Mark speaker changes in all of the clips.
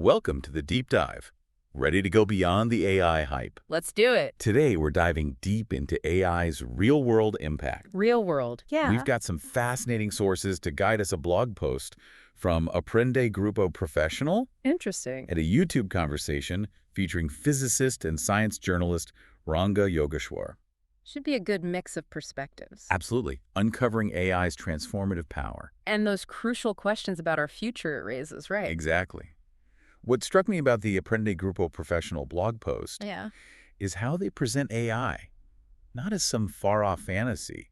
Speaker 1: Welcome to the deep dive. Ready to go beyond the AI hype?
Speaker 2: Let's do it.
Speaker 1: Today, we're diving deep into AI's real-world impact.
Speaker 2: Real world. Yeah.
Speaker 1: We've got some fascinating sources to guide us, a blog post from Aprende Grupo Professional
Speaker 2: Interesting.
Speaker 1: and a YouTube conversation featuring physicist and science journalist Ranga Yogeshwar.
Speaker 2: Should be a good mix of perspectives.
Speaker 1: Absolutely. Uncovering AI's transformative power.
Speaker 2: And those crucial questions about our future it raises, right?
Speaker 1: Exactly. What struck me about the Aprende Grupo Professional blog post
Speaker 2: Yeah.
Speaker 1: is how they present AI, not as some far-off fantasy,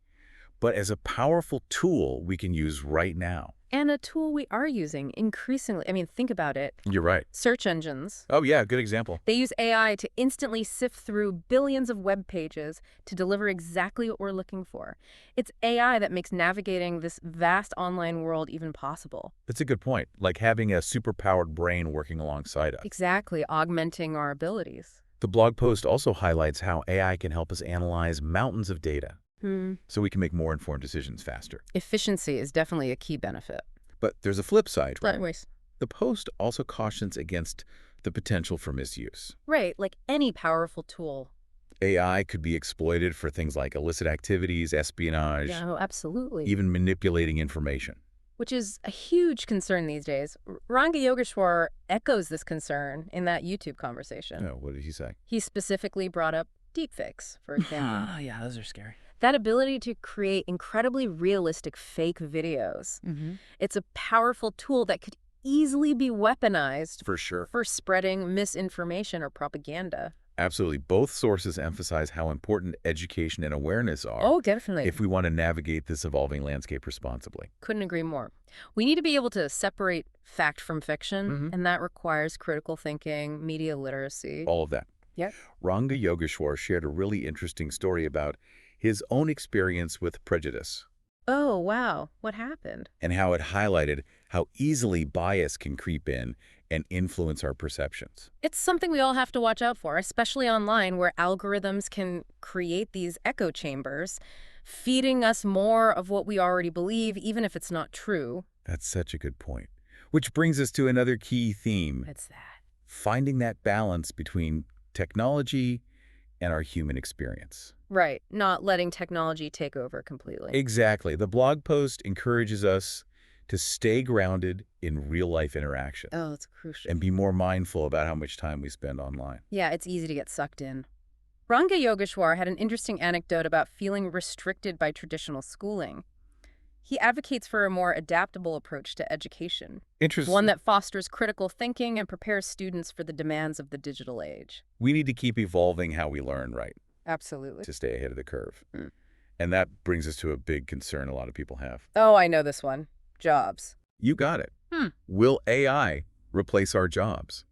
Speaker 1: but as a powerful tool we can use right now.
Speaker 2: And a tool we are using increasingly. I mean, think about it.
Speaker 1: You're right.
Speaker 2: Search engines.
Speaker 1: Oh, yeah, good example.
Speaker 2: They use AI to instantly sift through billions of web pages to deliver exactly what we're looking for. It's AI that makes navigating this vast online world even possible.
Speaker 1: That's a good point, like having a superpowered brain working alongside us.
Speaker 2: Exactly, augmenting our abilities.
Speaker 1: The blog post also highlights how AI can help us analyze mountains of data so we can make more informed decisions faster.
Speaker 2: Efficiency is definitely a key benefit.
Speaker 1: But there's a flip side, right?
Speaker 2: Anyways.
Speaker 1: The post also cautions against the potential for misuse.
Speaker 2: Right, like any powerful tool.
Speaker 1: AI could be exploited for things like illicit activities, espionage,
Speaker 2: Yeah, oh, absolutely.
Speaker 1: even manipulating information.
Speaker 2: Which is a huge concern these days. Ranga Yogeshwar echoes this concern in that YouTube conversation.
Speaker 1: Oh, what did he say?
Speaker 2: He specifically brought up deepfakes, for example.
Speaker 3: Yeah, those are scary.
Speaker 2: That ability to create incredibly realistic fake videos. It's a powerful tool that could easily be weaponized
Speaker 1: For sure.
Speaker 2: for spreading misinformation or propaganda.
Speaker 1: Absolutely. Both sources emphasize how important education and awareness are
Speaker 2: Oh, definitely.
Speaker 1: if we want to navigate this evolving landscape responsibly.
Speaker 2: Couldn't agree more. We need to be able to separate fact from fiction, and that requires critical thinking, media literacy.
Speaker 1: All of that.
Speaker 2: Yep.
Speaker 1: Ranga Yogeshwar shared a really interesting story about his own experience with prejudice
Speaker 2: Oh, wow. What happened?
Speaker 1: and how it highlighted how easily bias can creep in and influence our perceptions.
Speaker 2: It's something we all have to watch out for, especially online where algorithms can create these echo chambers, feeding us more of what we already believe, even if it's not true.
Speaker 1: That's such a good point. Which brings us to another key theme,
Speaker 2: It's that.
Speaker 1: finding that balance between technology and our human experience.
Speaker 2: Right. Not letting technology take over completely.
Speaker 1: Exactly. The blog post encourages us to stay grounded in real-life interaction
Speaker 2: Oh, it's crucial.
Speaker 1: and be more mindful about how much time we spend online.
Speaker 2: Yeah, it's easy to get sucked in. Ranga Yogeshwar had an interesting anecdote about feeling restricted by traditional schooling. He advocates for a more adaptable approach to education,
Speaker 1: Interesting.
Speaker 2: one that fosters critical thinking and prepares students for the demands of the digital age.
Speaker 1: We need to keep evolving how we learn, right,
Speaker 2: Absolutely.
Speaker 1: to stay ahead of the curve.
Speaker 2: Mm.
Speaker 1: And that brings us to a big concern a lot of people have.
Speaker 2: Oh, I know this one. Jobs.
Speaker 1: You got it. Will AI replace our jobs?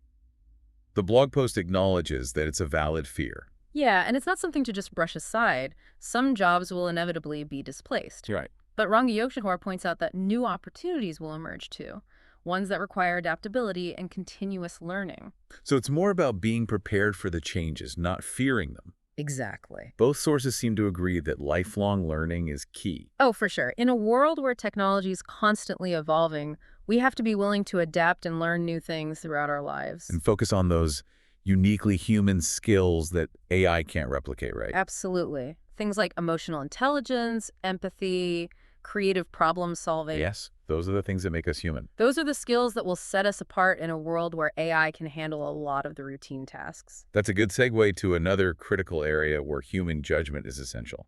Speaker 1: The blog post acknowledges that it's a valid fear.
Speaker 2: Yeah, and it's not something to just brush aside. Some jobs will inevitably be displaced.
Speaker 1: You're right.
Speaker 2: But Ranga Yogeshwar points out that new opportunities will emerge too, ones that require adaptability and continuous learning.
Speaker 1: So it's more about being prepared for the changes, not fearing them.
Speaker 2: Exactly.
Speaker 1: Both sources seem to agree that lifelong learning is key.
Speaker 2: Oh, for sure. In a world where technology is constantly evolving, we have to be willing to adapt and learn new things throughout our lives.
Speaker 1: And focus on those uniquely human skills that AI can't replicate, right?
Speaker 2: Absolutely. Things like emotional intelligence, empathy, creative problem solving.
Speaker 1: Yes, those are the things that make us human.
Speaker 2: Those are the skills that will set us apart in a world where AI can handle a lot of the routine tasks.
Speaker 1: That's a good segue to another critical area where human judgment is essential.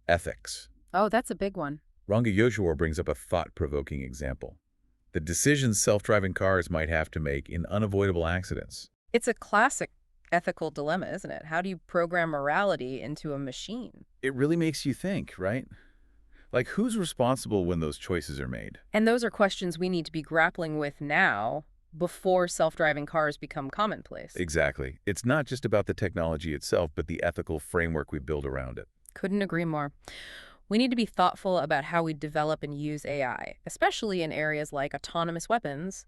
Speaker 1: Ethics.
Speaker 2: Oh, that's a big one.
Speaker 1: Ranga Yogeshwar brings up a thought-provoking example. The decisions self-driving cars might have to make in unavoidable accidents.
Speaker 2: It's a classic ethical dilemma, isn't it? How do you program morality into a machine?
Speaker 1: It really makes you think, right? Like, who's responsible when those choices are made?
Speaker 2: And those are questions we need to be grappling with now before self-driving cars become commonplace.
Speaker 1: Exactly. It's not just about the technology itself, but the ethical framework we build around it.
Speaker 2: Couldn't agree more. We need to be thoughtful about how we develop and use AI, especially in areas like autonomous weapons,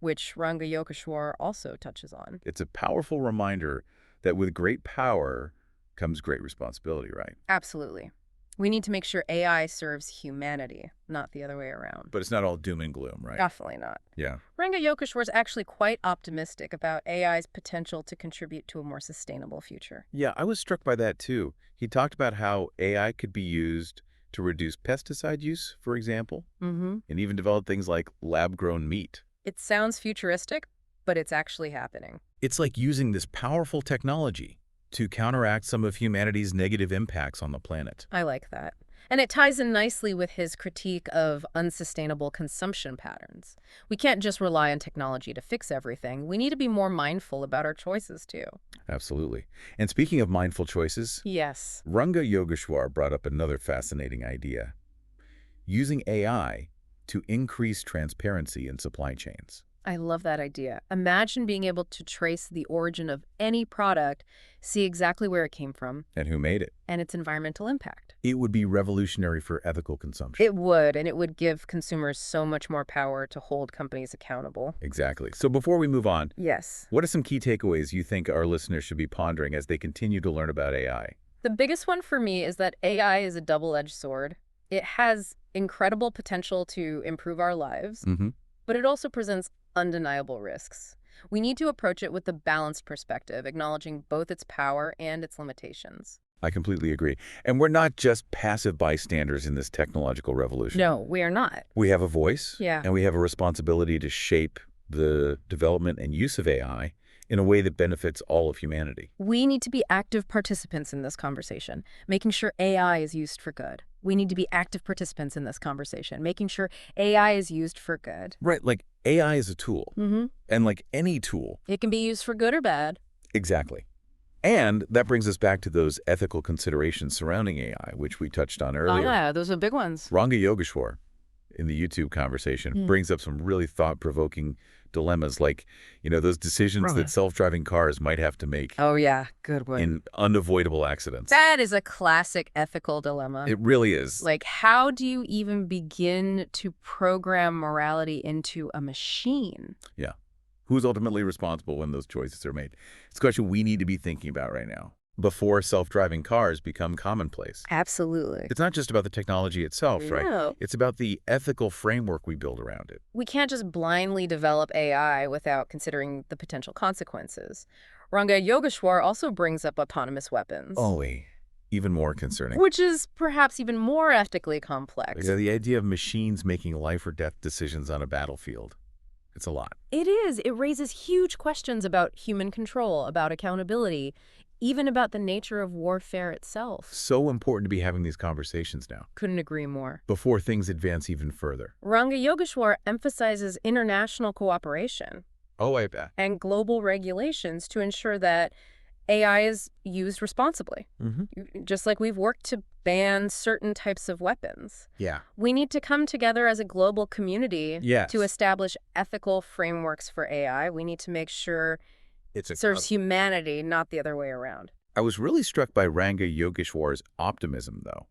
Speaker 2: which Ranga Yogeshwar also touches on.
Speaker 1: It's a powerful reminder that with great power comes great responsibility, right?
Speaker 2: Absolutely. We need to make sure AI serves humanity, not the other way around.
Speaker 1: But it's not all doom and gloom, right?
Speaker 2: Definitely not.
Speaker 1: Yeah.
Speaker 2: Ranga Yogeshwar is actually quite optimistic about AI's potential to contribute to a more sustainable future.
Speaker 1: Yeah, I was struck by that too. He talked about how AI could be used to reduce pesticide use, for example,
Speaker 2: Mm-hmm.
Speaker 1: and even develop things like lab-grown meat.
Speaker 2: It sounds futuristic, but it's actually happening.
Speaker 1: It's like using this powerful technology to counteract some of humanity's negative impacts on the planet.
Speaker 2: I like that. And it ties in nicely with his critique of unsustainable consumption patterns. We can't just rely on technology to fix everything. We need to be more mindful about our choices, too.
Speaker 1: Absolutely. And speaking of mindful choices,
Speaker 2: Yes.
Speaker 1: Ranga Yogeshwar brought up another fascinating idea: using AI to increase transparency in supply chains.
Speaker 2: I love that idea. Imagine being able to trace the origin of any product, see exactly where it came from,
Speaker 1: And who made it?
Speaker 2: and its environmental impact.
Speaker 1: It would be revolutionary for ethical consumption.
Speaker 2: It would, and it would give consumers so much more power to hold companies accountable.
Speaker 1: Exactly. So before we move on,
Speaker 2: Yes.
Speaker 1: what are some key takeaways you think our listeners should be pondering as they continue to learn about AI?
Speaker 2: The biggest one for me is that AI is a double-edged sword. It has incredible potential to improve our lives,
Speaker 1: Mm-hmm.
Speaker 2: but it also presents undeniable risks. We need to approach it with a balanced perspective, acknowledging both its power and its limitations.
Speaker 1: I completely agree. And we're not just passive bystanders in this technological revolution.
Speaker 2: No, we are not.
Speaker 1: We have a voice,
Speaker 2: Yeah.
Speaker 1: and we have a responsibility to shape the development and use of AI in a way that benefits all of humanity.
Speaker 2: We need to be active participants in this conversation, making sure AI is used for good. We need to be active participants in this conversation, making sure AI is used for good.
Speaker 1: Right, like AI is a tool,
Speaker 2: Mm-hmm.
Speaker 1: and like any tool.
Speaker 2: It can be used for good or bad.
Speaker 1: Exactly. And that brings us back to those ethical considerations surrounding AI, which we touched on earlier.
Speaker 2: Yeah, those are big ones.
Speaker 1: Ranga Yogeshwar, in the YouTube conversation, brings up some really thought-provoking dilemmas, like, those decisions that self-driving cars might have to make
Speaker 2: Oh, yeah, good one.
Speaker 1: in unavoidable accidents.
Speaker 2: That is a classic ethical dilemma.
Speaker 1: It really is.
Speaker 2: Like, how do you even begin to program morality into a machine?
Speaker 1: Yeah. Who's ultimately responsible when those choices are made? It's a question we need to be thinking about right now, before self-driving cars become commonplace.
Speaker 2: Absolutely.
Speaker 1: It's not just about the technology itself, right?
Speaker 2: No.
Speaker 1: It's about the ethical framework we build around it.
Speaker 2: We can't just blindly develop AI without considering the potential consequences. Ranga Yogeshwar also brings up autonomous weapons.
Speaker 1: Oh, even more concerning.
Speaker 2: Which is perhaps even more ethically complex.
Speaker 1: The idea of machines making life or death decisions on a battlefield. It's a lot.
Speaker 2: It is. It raises huge questions about human control, about accountability, even about the nature of warfare itself.
Speaker 1: So important to be having these conversations now,
Speaker 2: Couldn't agree more.
Speaker 1: before things advance even further.
Speaker 2: Ranga Yogeshwar emphasizes international cooperation
Speaker 1: Oh, I bet.
Speaker 2: and global regulations to ensure that AI is used responsibly, just like we've worked to ban certain types of weapons.
Speaker 1: Yeah.
Speaker 2: We need to come together as a global community
Speaker 1: Yes.
Speaker 2: to establish ethical frameworks for AI. We need to make sure
Speaker 1: It's
Speaker 2: it serves humanity, not the other way around.
Speaker 1: I was really struck by Ranga Yogeshwar's optimism, though,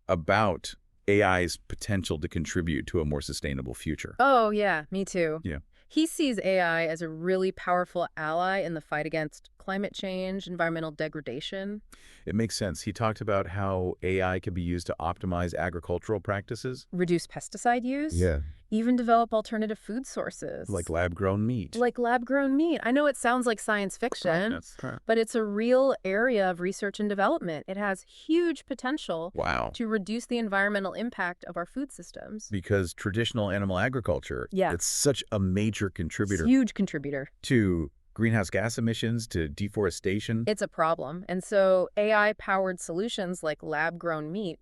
Speaker 1: about AI's potential to contribute to a more sustainable future.
Speaker 2: Oh, yeah, me too.
Speaker 1: Yeah.
Speaker 2: He sees AI as a really powerful ally in the fight against climate change, environmental degradation.
Speaker 1: It makes sense. He talked about how AI can be used to optimize agricultural practices.
Speaker 2: Reduce pesticide use.
Speaker 1: Yeah.
Speaker 2: Even develop alternative food sources.
Speaker 1: Like lab-grown meat.
Speaker 2: Like lab-grown meat. I know it sounds like science fiction,
Speaker 1: That's correct.
Speaker 2: but it's a real area of research and development. It has huge potential
Speaker 1: Wow.
Speaker 2: to reduce the environmental impact of our food systems.
Speaker 1: Because traditional animal agriculture,
Speaker 2: Yeah.
Speaker 1: it's such a major contributor
Speaker 2: Huge contributor.
Speaker 1: to greenhouse gas emissions, to deforestation.
Speaker 2: It's a problem. And so AI-powered solutions like lab-grown meat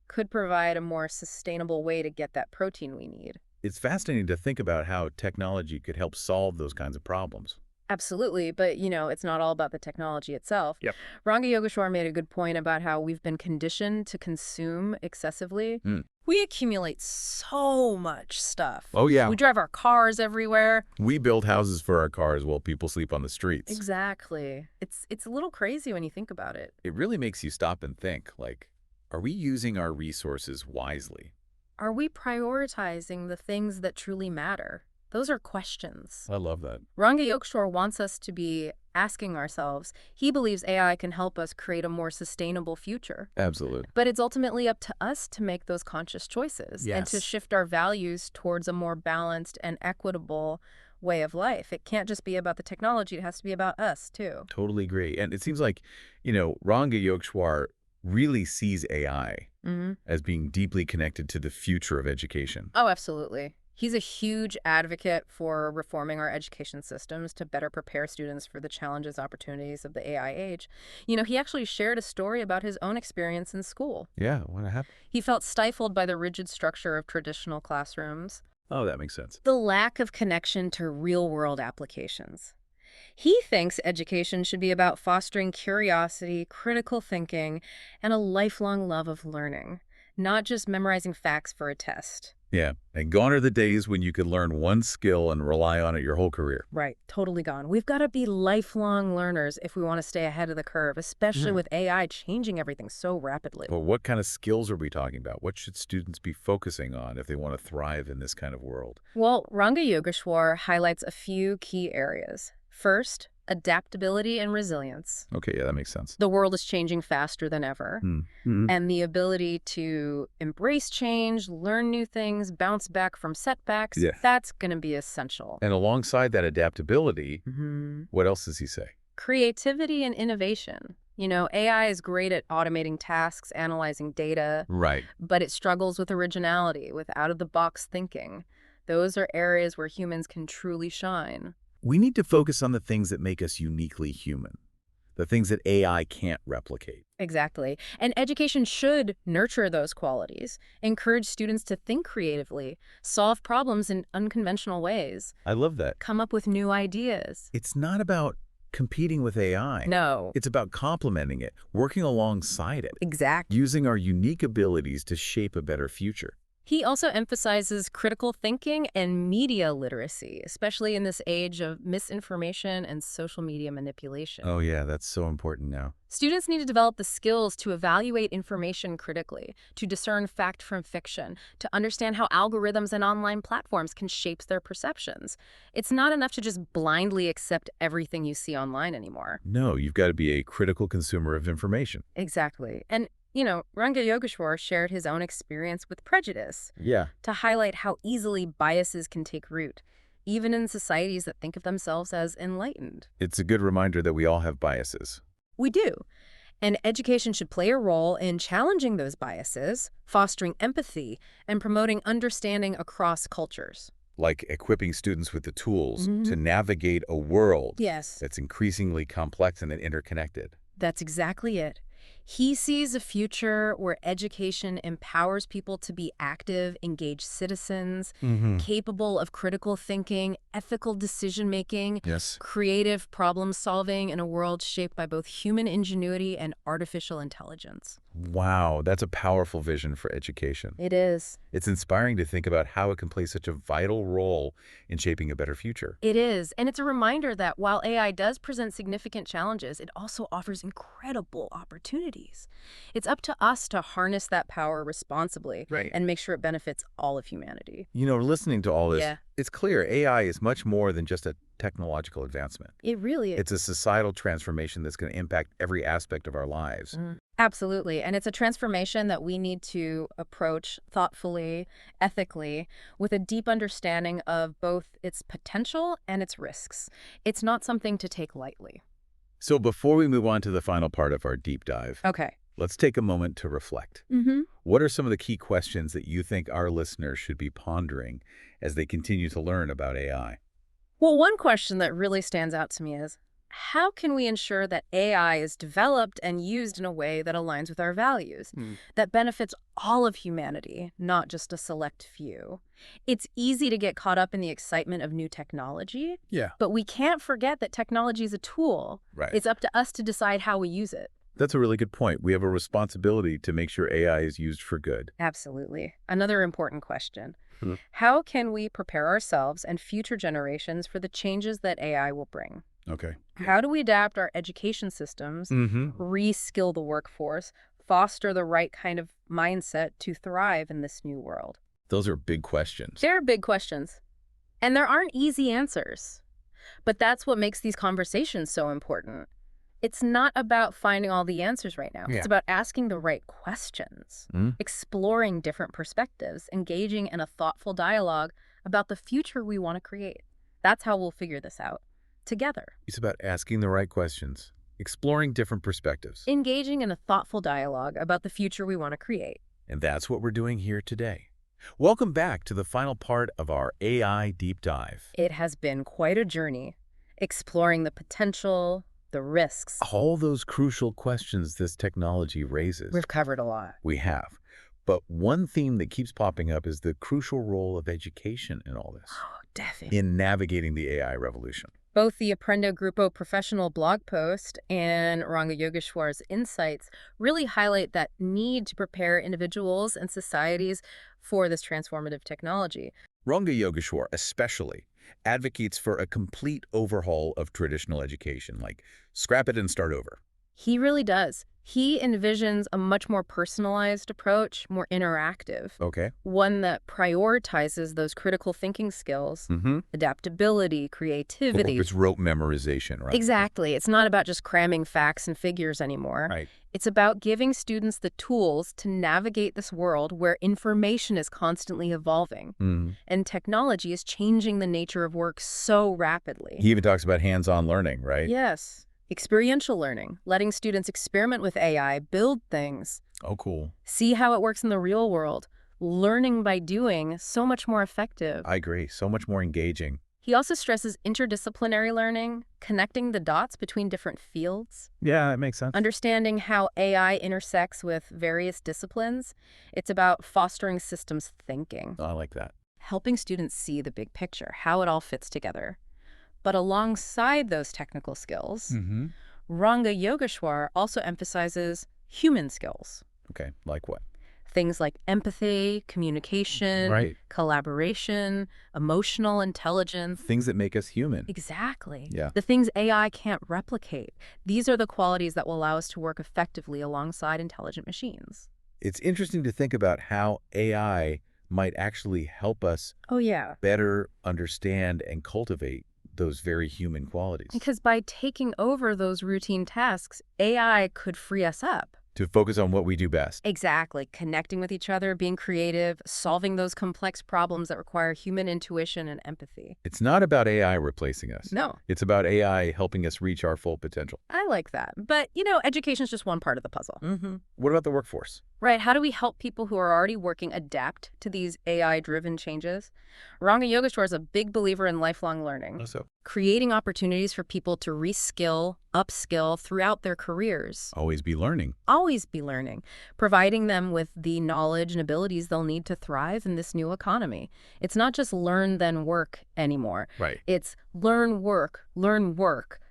Speaker 2: could provide a more sustainable way to get that protein we need.
Speaker 1: It's fascinating to think about how technology could help solve those kinds of problems.
Speaker 2: Absolutely, but it's not all about the technology itself.
Speaker 1: Yep.
Speaker 2: Ranga Yogeshwar made a good point about how we've been conditioned to consume excessively.
Speaker 1: Mm.
Speaker 2: We accumulate so much stuff.
Speaker 1: Oh, yeah.
Speaker 2: We drive our cars everywhere.
Speaker 1: We build houses for our cars while people sleep on the streets.
Speaker 2: Exactly. It's a little crazy when you think about it.
Speaker 1: It really makes you stop and think, like, are we using our resources wisely?
Speaker 2: Are we prioritizing the things that truly matter? Those are questions.
Speaker 1: I love that.
Speaker 2: Ranga Yogeshwar wants us to be asking ourselves, he believes AI can help us create a more sustainable future.
Speaker 1: Absolutely.
Speaker 2: But it's ultimately up to us to make those conscious choices and to
Speaker 1: Yes.
Speaker 2: shift our values towards a more balanced and equitable way of life. It can't just be about the technology, it has to be about us, too.
Speaker 1: Totally agree. And it seems like, Ranga Yogeshwar really sees AI
Speaker 2: Hmm.
Speaker 1: as being deeply connected to the future of education.
Speaker 2: Oh, absolutely. He's a huge advocate for reforming our education systems to better prepare students for the challenges, opportunities of the AI age. He actually shared a story about his own experience in school.
Speaker 1: Yeah, what happened?
Speaker 2: He felt stifled by the rigid structure of traditional classrooms,
Speaker 1: Oh, that makes sense.
Speaker 2: the lack of connection to real-world applications. He thinks education should be about fostering curiosity, critical thinking, and a lifelong love of learning, not just memorizing facts for a test.
Speaker 1: Yeah, and gone are the days when you could learn one skill and rely on it your whole career.
Speaker 2: Right, totally gone. We've got to be lifelong learners if we want to stay ahead of the curve, especially with AI changing everything so rapidly.
Speaker 1: But what kind of skills are we talking about? What should students be focusing on if they want to thrive in this kind of world?
Speaker 2: Well, Ranga Yogeshwar highlights a few key areas. First, adaptability and resilience.
Speaker 1: Okay, yeah, that makes sense.
Speaker 2: The world is changing faster than ever.
Speaker 1: Mm-hmm.
Speaker 2: And the ability to embrace change, learn new things, bounce back from setbacks,
Speaker 1: Yeah.
Speaker 2: that's going to be essential.
Speaker 1: And alongside that adaptability,
Speaker 2: Mhm.
Speaker 1: what else does he say?
Speaker 2: Creativity and innovation. AI is great at automating tasks, analyzing data,
Speaker 1: Right.
Speaker 2: but it struggles with originality, with out-of-the-box thinking. Those are areas where humans can truly shine.
Speaker 1: We need to focus on the things that make us uniquely human, the things that AI can't replicate.
Speaker 2: Exactly. And education should nurture those qualities, encourage students to think creatively, solve problems in unconventional ways,
Speaker 1: I love that.
Speaker 2: come up with new ideas.
Speaker 1: It's not about competing with AI.
Speaker 2: No,
Speaker 1: It's about complementing it, working alongside it,
Speaker 2: exactly.
Speaker 1: using our unique abilities to shape a better future.
Speaker 2: He also emphasizes critical thinking and media literacy, especially in this age of misinformation and social media manipulation.
Speaker 1: Oh yeah, that's so important now.
Speaker 2: Students need to develop the skills to evaluate information critically, to discern fact from fiction, to understand how algorithms and online platforms can shape their perceptions. It's not enough to just blindly accept everything you see online anymore.
Speaker 1: No, you've got to be a critical consumer of information.
Speaker 2: Exactly. And Ranga Yogeshwar shared his own experience with prejudice
Speaker 1: Yeah.
Speaker 2: to highlight how easily biases can take root, even in societies that think of themselves as enlightened.
Speaker 1: It's a good reminder that we all have biases.
Speaker 2: We do. And education should play a role in challenging those biases, fostering empathy, and promoting understanding across cultures.
Speaker 1: Like equipping students with the tools
Speaker 2: Mhm.
Speaker 1: to navigate a world
Speaker 2: Yes,
Speaker 1: that's increasingly complex and then interconnected.
Speaker 2: that's exactly it. He sees a future where education empowers people to be active, engaged citizens, capable of critical thinking, ethical decision-making,
Speaker 1: Yes.
Speaker 2: creative problem-solving in a world shaped by both human ingenuity and artificial intelligence.
Speaker 1: Wow, that's a powerful vision for education.
Speaker 2: It is.
Speaker 1: It's inspiring to think about how it can play such a vital role in shaping a better future.
Speaker 2: It is. And it's a reminder that while AI does present significant challenges, it also offers incredible opportunities. It's up to us to harness that power responsibly
Speaker 1: Right.
Speaker 2: and make sure it benefits all of humanity.
Speaker 1: Listening to all this,
Speaker 2: Yeah.
Speaker 1: it's clear AI is much more than just a technological advancement.
Speaker 2: It really is.
Speaker 1: It's a societal transformation that's going to impact every aspect of our lives.
Speaker 2: Absolutely. And it's a transformation that we need to approach thoughtfully, ethically, with a deep understanding of both its potential and its risks. It's not something to take lightly.
Speaker 1: So before we move on to the final part of our deep dive,
Speaker 2: Okay.
Speaker 1: let's take a moment to reflect. What are some of the key questions that you think our listeners should be pondering as they continue to learn about AI?
Speaker 2: Well, one question that really stands out to me is, how can we ensure that AI is developed and used in a way that aligns with our values, that benefits all of humanity, not just a select few? It's easy to get caught up in the excitement of new technology,
Speaker 1: Yeah.
Speaker 2: but we can't forget that technology is a tool.
Speaker 1: Right.
Speaker 2: It's up to us to decide how we use it.
Speaker 1: That's a really good point. We have a responsibility to make sure AI is used for good.
Speaker 2: Absolutely. Another important question.
Speaker 1: Hmm.
Speaker 2: How can we prepare ourselves and future generations for the changes that AI will bring?
Speaker 1: Okay.
Speaker 2: How do we adapt our education systems, reskill the workforce, foster the right kind of mindset to thrive in this new world?
Speaker 1: Those are big questions.
Speaker 2: They're big questions, and there aren't easy answers. But that's what makes these conversations so important. It's not about finding all the answers right now.
Speaker 1: Yeah.
Speaker 2: It's about asking the right questions, exploring different perspectives, engaging in a thoughtful dialogue about the future we want to create. That's how we'll figure this out together.
Speaker 1: It's about asking the right questions, exploring different perspectives.
Speaker 2: Engaging in a thoughtful dialogue about the future we want to create.
Speaker 1: And that's what we're doing here today. Welcome back to the final part of our AI deep dive.
Speaker 2: It has been quite a journey, exploring the potential, the risks.
Speaker 1: All those crucial questions this technology raises.
Speaker 2: We've covered a lot.
Speaker 1: We have. But one theme that keeps popping up is the crucial role of education in all this.
Speaker 2: Oh, definitely.
Speaker 1: In navigating the AI revolution.
Speaker 2: Both the Aprendo Grupo professional blog post and Ranga Yogeshwar's insights really highlight that need to prepare individuals and societies for this transformative technology.
Speaker 1: Ranga Yogeshwar especially advocates for a complete overhaul of traditional education, like scrap it and start over.
Speaker 2: He really does. He envisions a much more personalized approach, more interactive.
Speaker 1: Okay.
Speaker 2: One that prioritizes those critical thinking skills, adaptability, creativity.
Speaker 1: It's rote memorization, right?
Speaker 2: Exactly. It's not about just cramming facts and figures anymore.
Speaker 1: Right.
Speaker 2: It's about giving students the tools to navigate this world where information is constantly evolving. And technology is changing the nature of work so rapidly.
Speaker 1: He even talks about hands-on learning, right?
Speaker 2: Yes. Experiential learning, letting students experiment with AI, build things.
Speaker 1: Oh, cool.
Speaker 2: See how it works in the real world. Learning by doing, so much more effective.
Speaker 1: I agree. So much more engaging.
Speaker 2: He also stresses interdisciplinary learning, connecting the dots between different fields.
Speaker 1: Yeah, that makes sense.
Speaker 2: Understanding how AI intersects with various disciplines. It's about fostering systems thinking.
Speaker 1: I like that.
Speaker 2: Helping students see the big picture, how it all fits together. But alongside those technical skills, Ranga Yogeshwar also emphasizes human skills.
Speaker 1: Okay, like what?
Speaker 2: Things like empathy, communication, collaboration, emotional intelligence.
Speaker 1: Things that make us human.
Speaker 2: Exactly.
Speaker 1: Yeah.
Speaker 2: The things AI can't replicate. These are the qualities that will allow us to work effectively alongside intelligent machines.
Speaker 1: It's interesting to think about how AI might actually help us better understand and cultivate those very human qualities.
Speaker 2: Because by taking over those routine tasks, AI could free us up.
Speaker 1: To focus on what we do best.
Speaker 2: Exactly. Connecting with each other, being creative, solving those complex problems that require human intuition and empathy.
Speaker 1: It's not about AI replacing us.
Speaker 2: No.
Speaker 1: It's about AI helping us reach our full potential.
Speaker 2: I like that. But, education is just one part of the puzzle.
Speaker 1: What about the workforce?
Speaker 2: Right. How do we help people who are already working adapt to these AI-driven changes? Ranga Yogeshwar is a big believer in lifelong learning.
Speaker 1: So,
Speaker 2: creating opportunities for people to reskill, upskill throughout their careers.
Speaker 1: always be learning.
Speaker 2: Always be learning, providing them with the knowledge and abilities they'll need to thrive in this new economy. It's not just learn then work anymore.
Speaker 1: Right.
Speaker 2: It's learn work,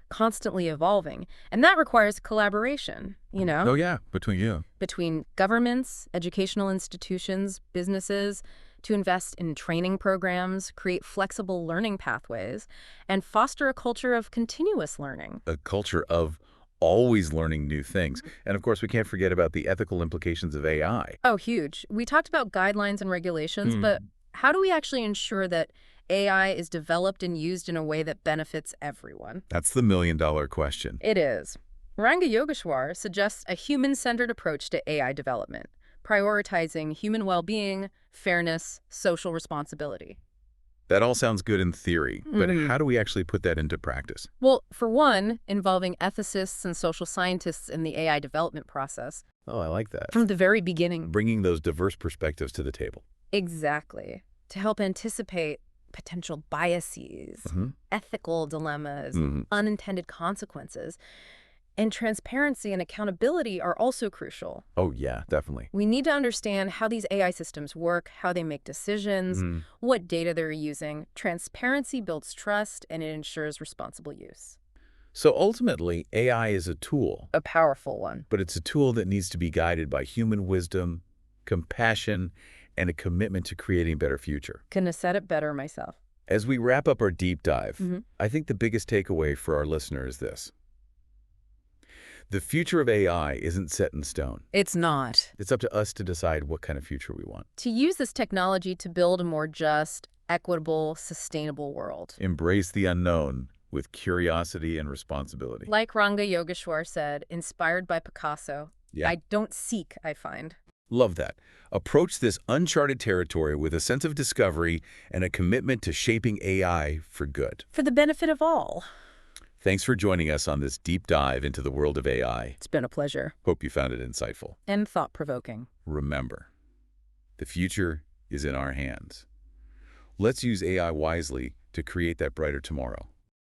Speaker 2: constantly evolving. And that requires collaboration,
Speaker 1: Oh, yeah, between
Speaker 2: governments, educational institutions, businesses, to invest in training programs, create flexible learning pathways, and foster a culture of continuous learning.
Speaker 1: A culture of always learning new things. And of course, we can't forget about the ethical implications of AI.
Speaker 2: Oh, huge. We talked about guidelines and regulations, but how do we actually ensure that AI is developed and used in a way that benefits everyone?
Speaker 1: That's the million-dollar question.
Speaker 2: It is. Ranga Yogeshwar suggests a human-centered approach to AI development, prioritizing human well-being, fairness, social responsibility.
Speaker 1: That all sounds good in theory, but how do we actually put that into practice?
Speaker 2: Well, for one, involving ethicists and social scientists in the AI development process.
Speaker 1: Oh, I like that.
Speaker 2: From the very beginning.
Speaker 1: Bringing those diverse perspectives to the table.
Speaker 2: Exactly. To help anticipate potential biases, ethical dilemmas, unintended consequences. And transparency and accountability are also crucial.
Speaker 1: Oh, yeah, definitely.
Speaker 2: We need to understand how these AI systems work, how they make decisions, what data they're using. Transparency builds trust, and it ensures responsible use.
Speaker 1: So ultimately, AI is a tool.
Speaker 2: A powerful one.
Speaker 1: But it's a tool that needs to be guided by human wisdom, compassion, and a commitment to creating a better future.
Speaker 2: Couldn't have said it better myself.
Speaker 1: As we wrap up our deep dive, I think the biggest takeaway for our listener is this. The future of AI isn't set in stone.
Speaker 2: It's not.
Speaker 1: It's up to us to decide what kind of future we want.
Speaker 2: To use this technology to build a more just, equitable, sustainable world.
Speaker 1: Embrace the unknown, with curiosity and responsibility.
Speaker 2: Like Ranga Yogeshwar said, inspired by Picasso,
Speaker 1: Yeah.
Speaker 2: I don't seek, I find.
Speaker 1: Love that. Approach this uncharted territory with a sense of discovery and a commitment to shaping AI for good.
Speaker 2: For the benefit of all.
Speaker 1: Thanks for joining us on this deep dive into the world of AI.
Speaker 2: It's been a pleasure.
Speaker 1: Hope you found it insightful.
Speaker 2: And thought-provoking.
Speaker 1: Remember, the future is in our hands. Let's use AI wisely to create that brighter tomorrow.